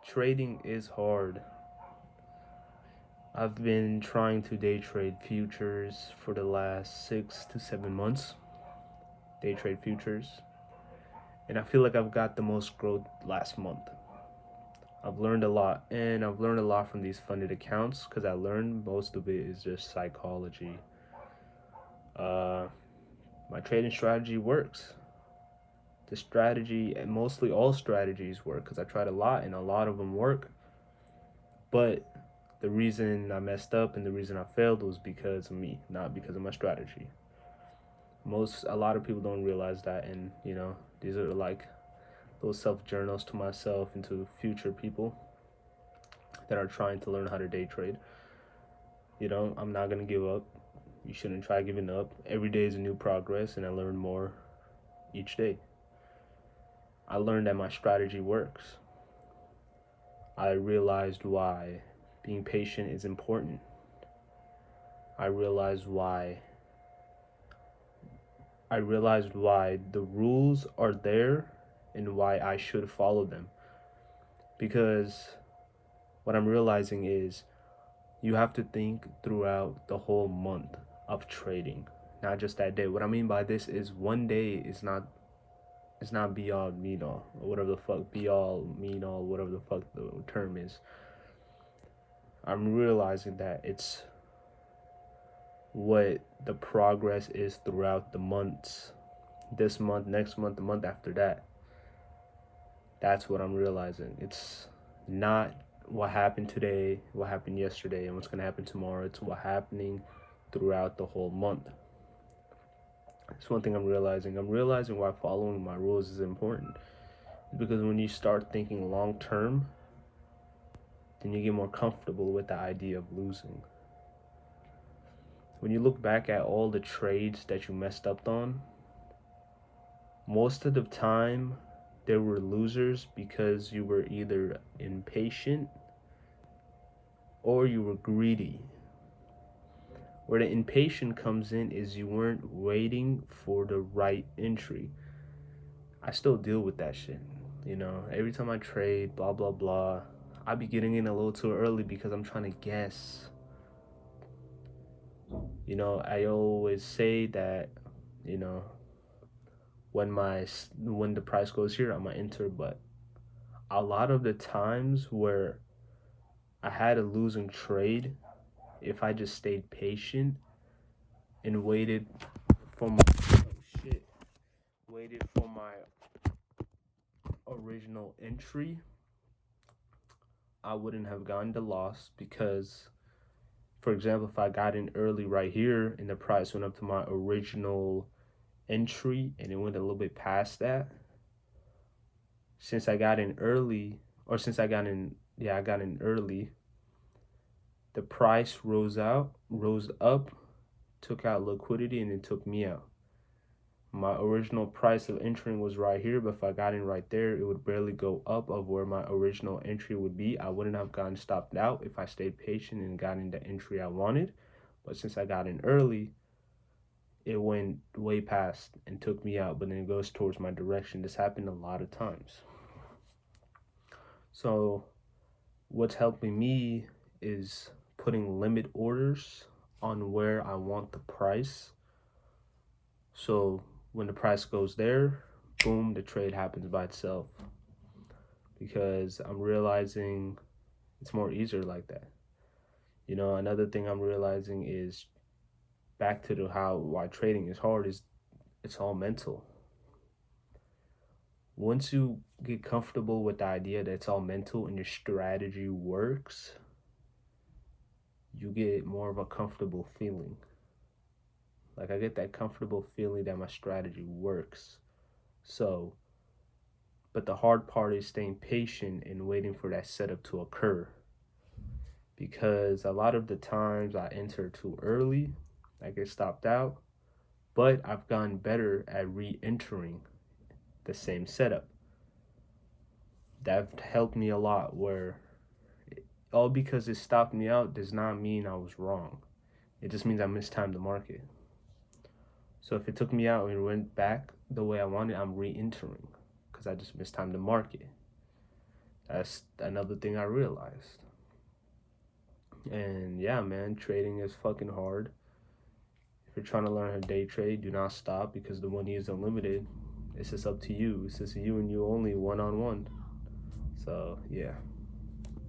Trading is hard. I've been trying to day trade futures for the last 6 to 7 months. Day trade futures. And I feel like I've got the most growth last month. I've learned a lot, and I've learned a lot from these funded accounts because I learned most of it is just psychology. Uh, my trading strategy works. The strategy, and mostly all strategies work because I tried a lot and a lot of them work. But the reason I messed up and the reason I failed was because of me, not because of my strategy. A lot of people don't realize that, and these are like those self journals to myself and to future people that are trying to learn how to day trade. I'm not gonna give up. You shouldn't try giving up. Every day is a new progress, and I learn more each day. I learned that my strategy works. I realized why being patient is important. I realized why the rules are there and why I should follow them. Because what I'm realizing is you have to think throughout the whole month of trading, not just that day. What I mean by this is one day is not it's not be all mean all or whatever the fuck be all mean all whatever the fuck the term is. I'm realizing that it's what the progress is throughout the months. This month, next month, the month after that. That's what I'm realizing. It's not what happened today, what happened yesterday, and what's going to happen tomorrow. It's what happening throughout the whole month. It's one thing I'm realizing. I'm realizing why following my rules is important. Because when you start thinking long term, then you get more comfortable with the idea of losing. When you look back at all the trades that you messed up on, most of the time there were losers because you were either impatient or you were greedy. Where the impatient comes in is you weren't waiting for the right entry. I still deal with that shit. Every time I trade, blah, blah, blah, I be getting in a little too early because I'm trying to guess. I always say that, you know, when the price goes here, I'm gonna enter. But a lot of the times where I had a losing trade, if I just stayed patient and for my oh shit, waited for my original entry, I wouldn't have gotten the loss because, for example, if I got in early right here and the price went up to my original entry and it went a little bit past that, since I got in early, or since I got in, yeah, I got in early, the price rose up, took out liquidity, and it took me out. My original price of entering was right here, but if I got in right there, it would barely go up of where my original entry would be. I wouldn't have gotten stopped out if I stayed patient and got in the entry I wanted. But since I got in early, it went way past and took me out, but then it goes towards my direction. This happened a lot of times. So what's helping me is putting limit orders on where I want the price. So when the price goes there, boom, the trade happens by itself. Because I'm realizing it's more easier like that. Another thing I'm realizing is back to the how why trading is hard is it's all mental. Once you get comfortable with the idea that it's all mental and your strategy works, you get more of a comfortable feeling. Like I get that comfortable feeling that my strategy works. So, but the hard part is staying patient and waiting for that setup to occur. Because a lot of the times I enter too early, I get stopped out, but I've gotten better at re entering the same setup. That helped me a lot where all because it stopped me out does not mean I was wrong. It just means I mistimed the market. So if it took me out and it went back the way I wanted, I'm re-entering because I just mistimed the market. That's another thing I realized. And yeah, man, trading is fucking hard. If you're trying to learn how to day trade, do not stop because the money is unlimited. It's just up to you. It's just you and you only, one on one. So yeah.